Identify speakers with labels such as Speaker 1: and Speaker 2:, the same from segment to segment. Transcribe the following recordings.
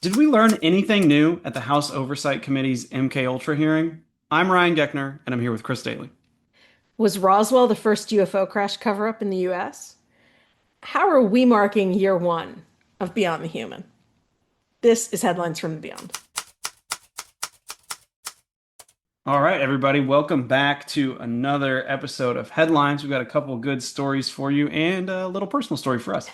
Speaker 1: Did we learn anything new at the House Oversight Committee's MKUltra hearing? I'm Ryan Geckner, and I'm here with Chris Daly.
Speaker 2: Was Roswell the first UFO crash cover-up in the US? How are we marking year one of Beyond the Human? This is Headlines from the Beyond.
Speaker 1: All right, everybody, welcome back to another episode of Headlines. We've got a couple of good stories for you and a little personal story for us.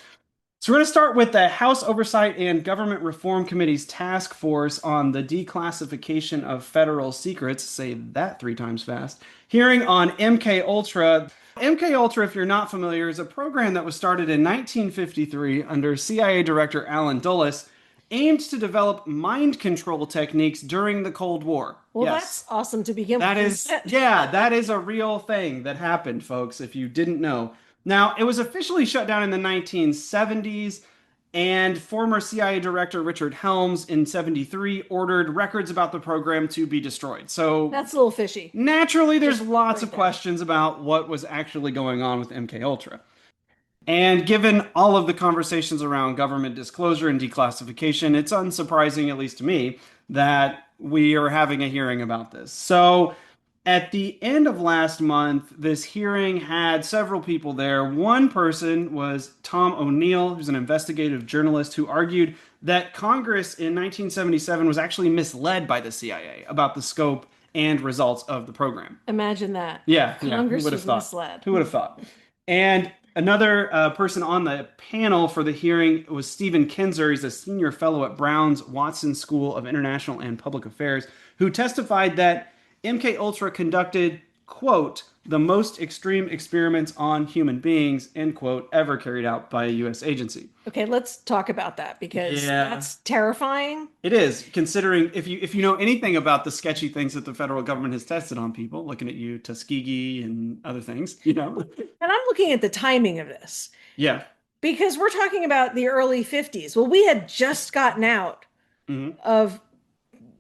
Speaker 1: So we're going to start with the House Oversight and Government Reform Committee's task force on the declassification of federal secrets, say that three times fast, hearing on MK Ultra. MK Ultra, if you're not familiar, is a program that was started in 1953 under CIA Director Allen Dulles, aimed to develop mind control techniques during the Cold War.
Speaker 2: Well,
Speaker 1: Yes,
Speaker 2: that's awesome to begin
Speaker 1: that
Speaker 2: with,
Speaker 1: is,
Speaker 2: isn't it?
Speaker 1: yeah, that is a real thing that happened, folks, if you didn't know. Now, it was officially shut down in the 1970s, and former CIA Director Richard Helms in 73 ordered records about the program to be destroyed. So,
Speaker 2: That's a little fishy.
Speaker 1: naturally, there's
Speaker 2: Just
Speaker 1: lots
Speaker 2: right
Speaker 1: of
Speaker 2: there.
Speaker 1: questions about what was actually going on with MK Ultra. And given all of the conversations around government disclosure and declassification, it's unsurprising, at least to me, that we are having a hearing about this. So, at the end of last month, this hearing had several people there. One person was Tom O'Neill, who's an investigative journalist who argued that Congress in 1977 was actually misled by the CIA about the scope and results of the program.
Speaker 2: Imagine that.
Speaker 1: Yeah, yeah, who
Speaker 2: Congress
Speaker 1: would have
Speaker 2: was
Speaker 1: thought?
Speaker 2: misled.
Speaker 1: Who would have thought? And another person on the panel for the hearing was Stephen Kinzer. He's a senior fellow at Brown's Watson School of International and Public Affairs, who testified that MK Ultra conducted, quote, the most extreme experiments on human beings, end quote, ever carried out by a U.S. agency.
Speaker 2: Okay, let's talk about that because
Speaker 1: Yeah,
Speaker 2: that's terrifying.
Speaker 1: it is, considering if you know anything about the sketchy things that the federal government has tested on people, looking at you, Tuskegee and other things, you know.
Speaker 2: And I'm looking at the timing of this
Speaker 1: Yeah.
Speaker 2: because we're talking about the early 50s. Well, we had just gotten out
Speaker 1: Hmm.
Speaker 2: of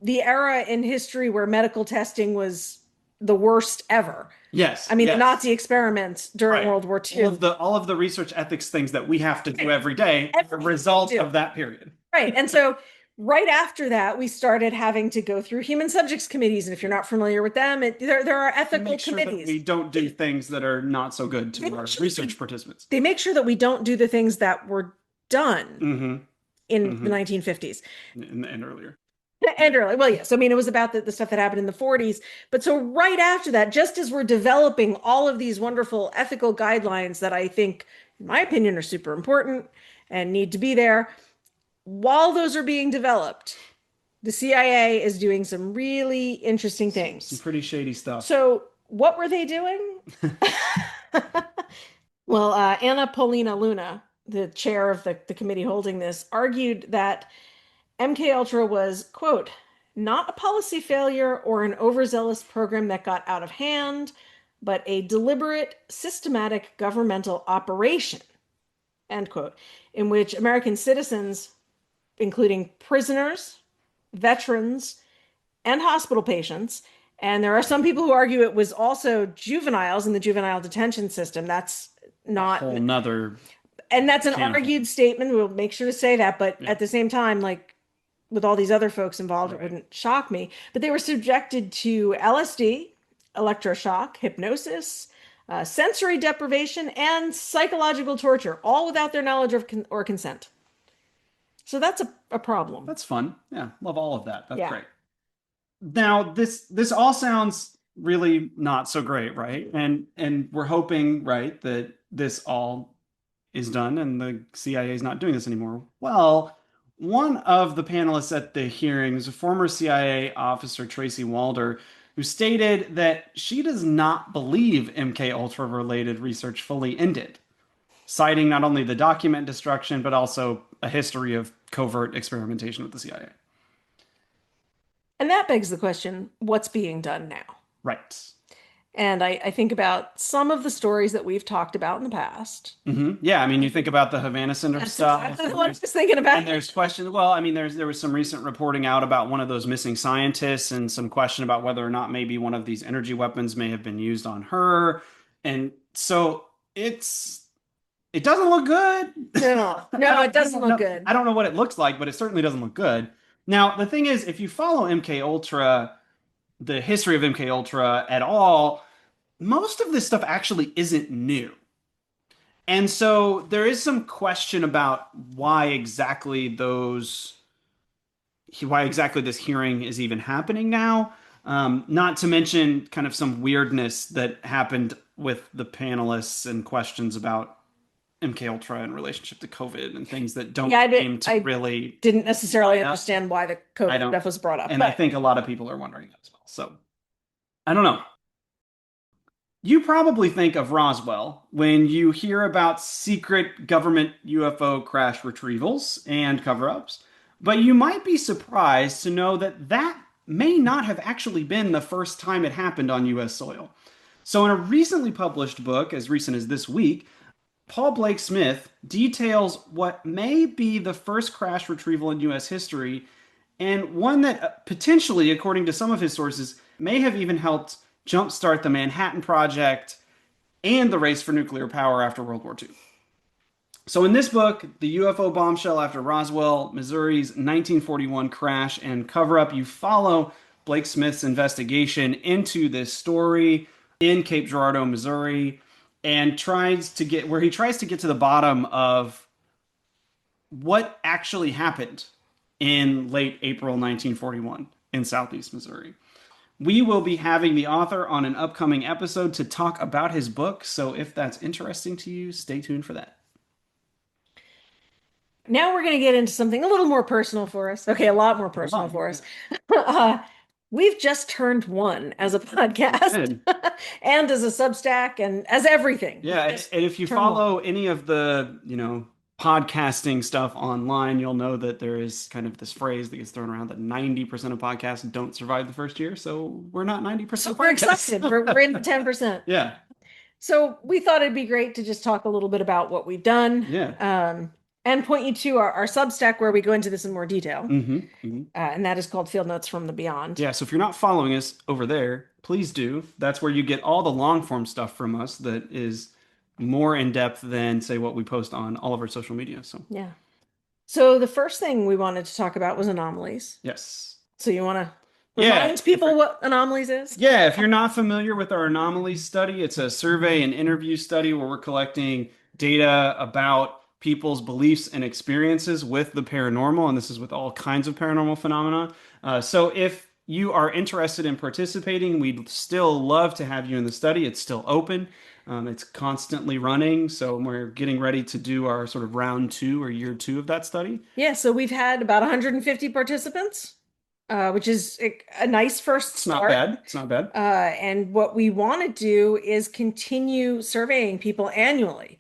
Speaker 2: the era in history where medical testing was the worst ever.
Speaker 1: Yes,
Speaker 2: I mean, the
Speaker 1: yes.
Speaker 2: Nazi experiments during
Speaker 1: Right.
Speaker 2: World War II.
Speaker 1: All of the research ethics things that we have to do
Speaker 2: Right.
Speaker 1: every day are a
Speaker 2: Everything we
Speaker 1: result
Speaker 2: do.
Speaker 1: of that period.
Speaker 2: Right. And so right after that, we started having to go through human subjects committees. And if you're not familiar with them, there are
Speaker 1: To
Speaker 2: ethical
Speaker 1: make sure that
Speaker 2: committees.
Speaker 1: we don't do things that are not so good
Speaker 2: They
Speaker 1: to
Speaker 2: make
Speaker 1: our
Speaker 2: sure
Speaker 1: research participants.
Speaker 2: they make sure that we don't do the things that were done
Speaker 1: Hmm.
Speaker 2: in the
Speaker 1: Hmm.
Speaker 2: 1950s.
Speaker 1: And earlier.
Speaker 2: And early, well, yes. I mean, it was about the stuff that happened in the 40s. But so right after that, just as we're developing all of these wonderful ethical guidelines that I think, in my opinion, are super important and need to be there, while those are being developed, the CIA is doing some really interesting
Speaker 1: Some
Speaker 2: things.
Speaker 1: pretty shady stuff.
Speaker 2: So, what were they doing? Well, Anna Paulina Luna, the chair of the committee holding this, argued that MKUltra was, quote, not a policy failure or an overzealous program that got out of hand, but a deliberate, systematic governmental operation, end quote, in which American citizens, including prisoners, veterans, and hospital patients, and there are some people who argue it was also juveniles in the juvenile detention system. That's
Speaker 1: A
Speaker 2: not,
Speaker 1: whole nother
Speaker 2: and that's an
Speaker 1: can of
Speaker 2: argued
Speaker 1: worms.
Speaker 2: statement. We'll make sure to say that. But
Speaker 1: Yeah.
Speaker 2: at the same time, like with all these other folks involved, it
Speaker 1: Right.
Speaker 2: wouldn't shock me. But they were subjected to LSD, electroshock, hypnosis, sensory deprivation, and psychological torture, all without their knowledge or consent. So that's a problem.
Speaker 1: That's fun. Yeah, love all of that. That's
Speaker 2: Yeah.
Speaker 1: great. Now, this all sounds really not so great, right? And we're hoping, right, that this all is done and the CIA is not doing this anymore. Well, one of the panelists at the hearings, a former CIA officer, Tracy Walder, who stated that she does not believe MK Ultra related research fully ended, citing not only the document destruction but also a history of covert experimentation with the CIA.
Speaker 2: And that begs the question, what's being done now?
Speaker 1: Right.
Speaker 2: And I think about some of the stories that we've talked about in the past.
Speaker 1: Yeah, I mean, you think about the Havana Syndrome
Speaker 2: That's
Speaker 1: stuff,
Speaker 2: exactly what I was thinking about.
Speaker 1: and there's question. Well, I mean, there was some recent reporting out about one of those missing scientists, and some question about whether or not maybe one of these energy weapons may have been used on her, and so it's It doesn't look good.
Speaker 2: No,
Speaker 1: I
Speaker 2: no,
Speaker 1: don't,
Speaker 2: it
Speaker 1: I
Speaker 2: doesn't
Speaker 1: don't
Speaker 2: look
Speaker 1: know.
Speaker 2: good.
Speaker 1: I don't know what it looks like, but it certainly doesn't look good. Now, the thing is, if you follow MK Ultra, the history of MK Ultra at all, most of this stuff actually isn't new. And so there is some question about why exactly this hearing is even happening now. Not to mention kind of some weirdness that happened with the panelists and questions about MK Ultra in relationship to COVID and things that
Speaker 2: Yeah,
Speaker 1: don't seem to
Speaker 2: I
Speaker 1: really
Speaker 2: didn't necessarily
Speaker 1: line up.
Speaker 2: understand why the
Speaker 1: I
Speaker 2: COVID
Speaker 1: don't,
Speaker 2: stuff was brought up,
Speaker 1: and I
Speaker 2: but
Speaker 1: think a lot of people are wondering that as well. So I don't know. You probably think of Roswell when you hear about secret government UFO crash retrievals and cover-ups, but you might be surprised to know that that may not have actually been the first time it happened on US soil. So, in a recently published book, as recent as this week, Paul Blake Smith details what may be the first crash retrieval in US history, and one that potentially, according to some of his sources, may have even helped jumpstart the Manhattan Project and the race for nuclear power after World War II. So, in this book, The UFO Bombshell After Roswell, Missouri's 1941 Crash and Cover Up, you follow Blake Smith's investigation into this story in Cape Girardeau, Missouri, and he tries to get to the bottom of what actually happened in late April 1941 in southeast Missouri. We will be having the author on an upcoming episode to talk about his book, so if that's interesting to you, stay tuned for that.
Speaker 2: now we're going to get into something a little more personal for us. Okay, a lot more
Speaker 1: A
Speaker 2: personal
Speaker 1: lot.
Speaker 2: for us. uh, we've just turned one as a podcast
Speaker 1: Good.
Speaker 2: and as a Substack and as everything.
Speaker 1: Yeah, and if you
Speaker 2: Turn one.
Speaker 1: follow any of the, podcasting stuff online, you'll know that there is kind of this phrase that gets thrown around that 90% of podcasts don't survive the first year, so we're not
Speaker 2: So
Speaker 1: 90%
Speaker 2: we're
Speaker 1: podcasts.
Speaker 2: excited. We're in the 10%.
Speaker 1: Yeah.
Speaker 2: So we thought it'd be great to just talk a little bit about what we've done,
Speaker 1: Yeah.
Speaker 2: and point you to our Substack where we go into this in more detail.
Speaker 1: Hmm.
Speaker 2: And that is called Field Notes from the Beyond.
Speaker 1: Yeah, so if you're not following us over there, please do. That's where you get all the long form stuff from us that is more in depth than, say, what we post on all of our social media. So,
Speaker 2: Yeah. So the first thing we wanted to talk about was anomalies.
Speaker 1: yes.
Speaker 2: So you want to
Speaker 1: Yeah.
Speaker 2: remind people what anomalies is?
Speaker 1: Yeah, if you're not familiar with our anomalies study, it's a survey and interview study where we're collecting data about people's beliefs and experiences with the paranormal, and this is with all kinds of paranormal phenomena. So if you are interested in participating, we'd still love to have you in the study. It's still open. It's constantly running, so we're getting ready to do our sort of round two or year two of that study.
Speaker 2: Yeah, so we've had about 150 participants, which is a nice first
Speaker 1: It's not
Speaker 2: start.
Speaker 1: bad. It's not bad.
Speaker 2: And what we want to do is continue surveying people annually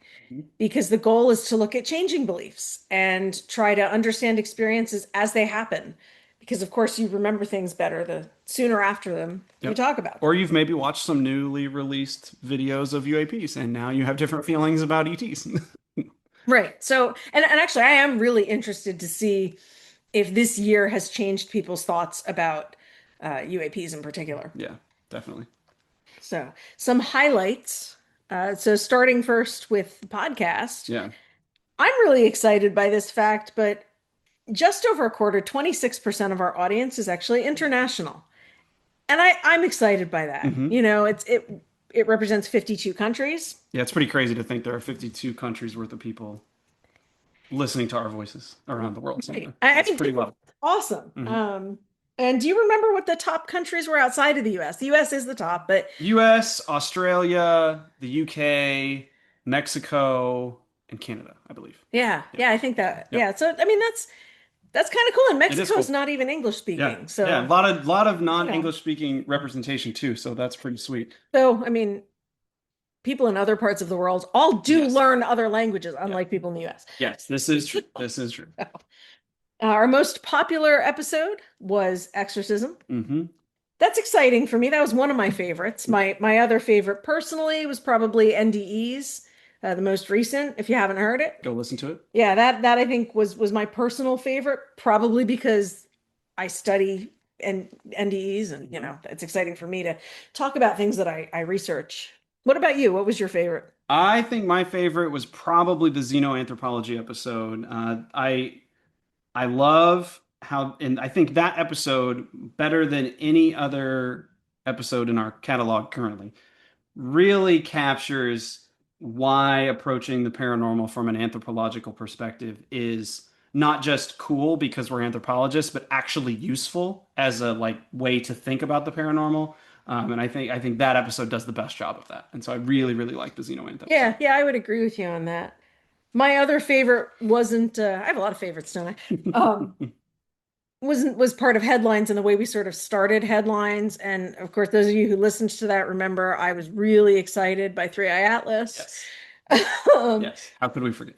Speaker 2: because the goal is to look at changing beliefs and try to understand experiences as they happen. Because, of course, you remember things better the sooner after them you
Speaker 1: Yep.
Speaker 2: talk about
Speaker 1: Or
Speaker 2: them.
Speaker 1: you've maybe watched some newly released videos of UAPs and now you have different feelings about ETs.
Speaker 2: Right. So, and actually, I am really interested to see if this year has changed people's thoughts about UAPs in particular.
Speaker 1: Yeah, definitely.
Speaker 2: So, some highlights. So, starting first with the podcast,
Speaker 1: Yeah.
Speaker 2: I'm really excited by this fact, but just over a quarter, 26% of our audience is actually international. And I'm excited by that.
Speaker 1: Hmm.
Speaker 2: You know, it represents 52 countries.
Speaker 1: Yeah, it's pretty crazy to think there are 52 countries worth of people listening to our voices around the world. So
Speaker 2: Right. I
Speaker 1: that's
Speaker 2: mean,
Speaker 1: pretty well.
Speaker 2: awesome.
Speaker 1: Hmm.
Speaker 2: And do you remember what the top countries were outside of the US? The US is the top, but
Speaker 1: US, Australia, the UK, Mexico, and Canada, I believe.
Speaker 2: yeah,
Speaker 1: Yeah.
Speaker 2: yeah, I think that,
Speaker 1: Yep.
Speaker 2: yeah. So, I mean, that's kind of cool. And
Speaker 1: It is
Speaker 2: Mexico is
Speaker 1: cool.
Speaker 2: not even English
Speaker 1: Yeah.
Speaker 2: speaking.
Speaker 1: Yeah. A
Speaker 2: So,
Speaker 1: lot of
Speaker 2: you know,
Speaker 1: non-English speaking representation too. So that's pretty sweet.
Speaker 2: so I mean, people in other parts of the world all do
Speaker 1: Yes.
Speaker 2: learn other languages,
Speaker 1: Yeah.
Speaker 2: unlike people in the US.
Speaker 1: Yes, this is true. This is true.
Speaker 2: Our most popular episode was Exorcism.
Speaker 1: Hmm.
Speaker 2: That's exciting for me. That was one of my favorites. My other favorite personally was probably NDEs, the most recent, if you haven't heard it.
Speaker 1: Go listen to it.
Speaker 2: Yeah, that I think was my personal favorite, probably because I study NDEs and it's exciting for me to talk about things that I research. What about you? What was your favorite?
Speaker 1: I think my favorite was probably the xenoanthropology episode. I love how, and I think that episode, better than any other episode in our catalog currently, really captures why approaching the paranormal from an anthropological perspective is not just cool because we're anthropologists, but actually useful as a like way to think about the paranormal. And I think that episode does the best job of that. And so I really, really like the Xenoanth episode.
Speaker 2: Yeah, yeah, I would agree with you on that. My other favorite wasn't I have a lot of favorites, don't I? Was part of headlines and the way we sort of started headlines. And of course, those of you who listened to that remember I was really excited by Three Eye Atlas.
Speaker 1: Yes.
Speaker 2: Um,
Speaker 1: Yes. How could we forget?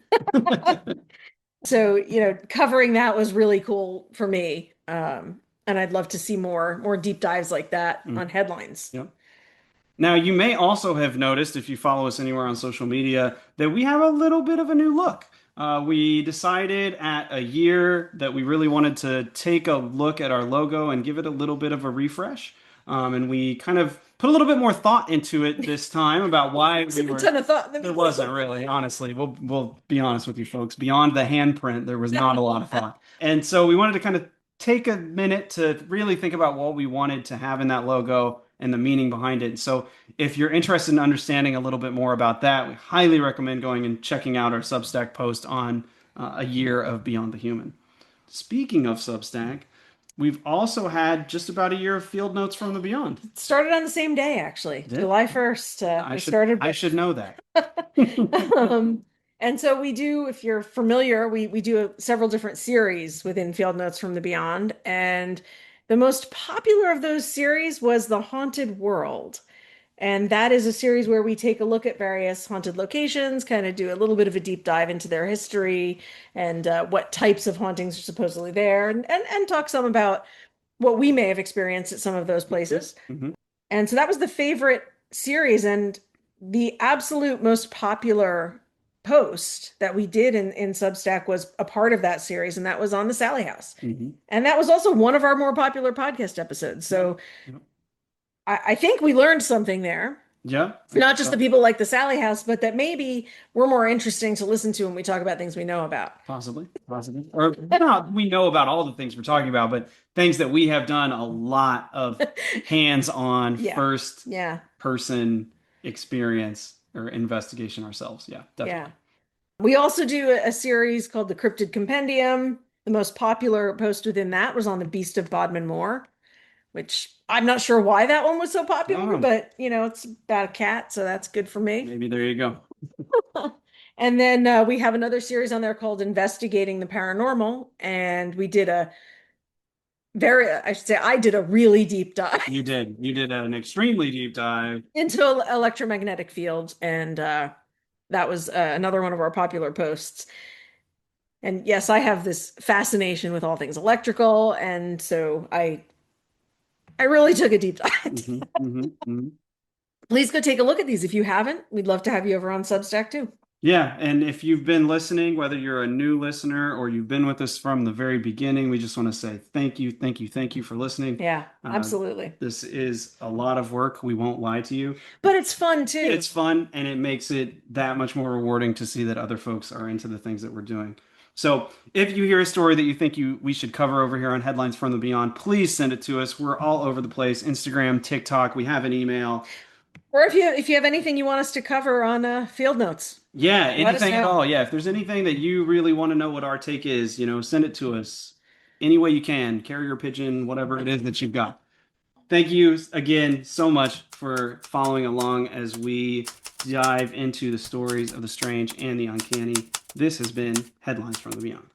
Speaker 2: so, covering that was really cool for me. And I'd love to see more deep dives like that
Speaker 1: Mm,
Speaker 2: on headlines.
Speaker 1: yep. Now, you may also have noticed, if you follow us anywhere on social media, that we have a little bit of a new look. We decided at a year that we really wanted to take a look at our logo and give it a little bit of a refresh. And we kind of put a little bit more thought into it this time about why we
Speaker 2: A
Speaker 1: were.
Speaker 2: ton of thought.
Speaker 1: There wasn't really, honestly. We'll be honest with you folks. Beyond the handprint, there was not a lot of thought. And so we wanted to kind of take a minute to really think about what we wanted to have in that logo and the meaning behind it. So if you're interested in understanding a little bit more about that, we highly recommend going and checking out our Substack post on a year of Beyond the Human. Speaking of Substack, we've also had just about a year of field notes from the Beyond.
Speaker 2: It started on the same day, actually,
Speaker 1: Did
Speaker 2: July 1st.
Speaker 1: I
Speaker 2: We
Speaker 1: should
Speaker 2: started.
Speaker 1: I should know that.
Speaker 2: Um, and so we do, if you're familiar, we do several different series within Field Notes from the Beyond. And the most popular of those series was The Haunted World. And that is a series where we take a look at various haunted locations, kind of do a little bit of a deep dive into their history and what types of hauntings are supposedly there, and talk some about what we may have experienced at some of those places.
Speaker 1: Mhm.
Speaker 2: And so that was the favorite series. And the absolute most popular post that we did in Substack was a part of that series, and that was on the Sally House.
Speaker 1: Mhm.
Speaker 2: And that was also one of our more popular podcast episodes.
Speaker 1: Yeah.
Speaker 2: So
Speaker 1: Yeah.
Speaker 2: I think we learned something there.
Speaker 1: Yeah, I
Speaker 2: Not
Speaker 1: think
Speaker 2: just the
Speaker 1: so.
Speaker 2: people like the Sally House, but that maybe we're more interesting to listen to when we talk about things we know about.
Speaker 1: Possibly, possibly. Or not, we know about all the things we're talking about, but things that we have done a lot of hands-on,
Speaker 2: Yeah.
Speaker 1: first
Speaker 2: Yeah.
Speaker 1: person experience or investigation ourselves. Yeah,
Speaker 2: Yeah.
Speaker 1: definitely.
Speaker 2: We also do a series called the Cryptid Compendium. The most popular post within that was on the Beast of Bodmin Moor, which I'm not sure why that one was so
Speaker 1: I don't
Speaker 2: popular,
Speaker 1: know.
Speaker 2: but it's about a cat, so that's good for me.
Speaker 1: Maybe there you go.
Speaker 2: And then we have another series on there called Investigating the Paranormal, and we did I should say, I did a really deep dive
Speaker 1: You did. You did an extremely deep dive.
Speaker 2: into electromagnetic fields, and that was another one of our popular posts. And yes, I have this fascination with all things electrical, and so I really took a deep dive.
Speaker 1: Hmm, hmm, hmm.
Speaker 2: Please go take a look at these if you haven't. We'd love to have you over on Substack too.
Speaker 1: Yeah, and if you've been listening, whether you're a new listener or you've been with us from the very beginning, we just want to say thank you, thank you, thank you for listening.
Speaker 2: Yeah,
Speaker 1: Uh,
Speaker 2: absolutely.
Speaker 1: this is a lot of work. We won't lie to you.
Speaker 2: But it's fun too.
Speaker 1: It's fun and it makes it that much more rewarding to see that other folks are into the things that we're doing. So if you hear a story that you think we should cover over here on Headlines from the Beyond, please send it to us. We're all over the place. Instagram, TikTok, we have an email.
Speaker 2: Or if you have anything you want us to cover on Field Notes,
Speaker 1: Yeah,
Speaker 2: let us
Speaker 1: anything at
Speaker 2: know.
Speaker 1: all. Yeah, if there's anything that you really want to know what our take is, send it to us any way you can. Carrier pigeon, whatever it is that you've got. Thank you again so much for following along as we dive into the stories of the strange and the uncanny. This has been Headlines from the Beyond.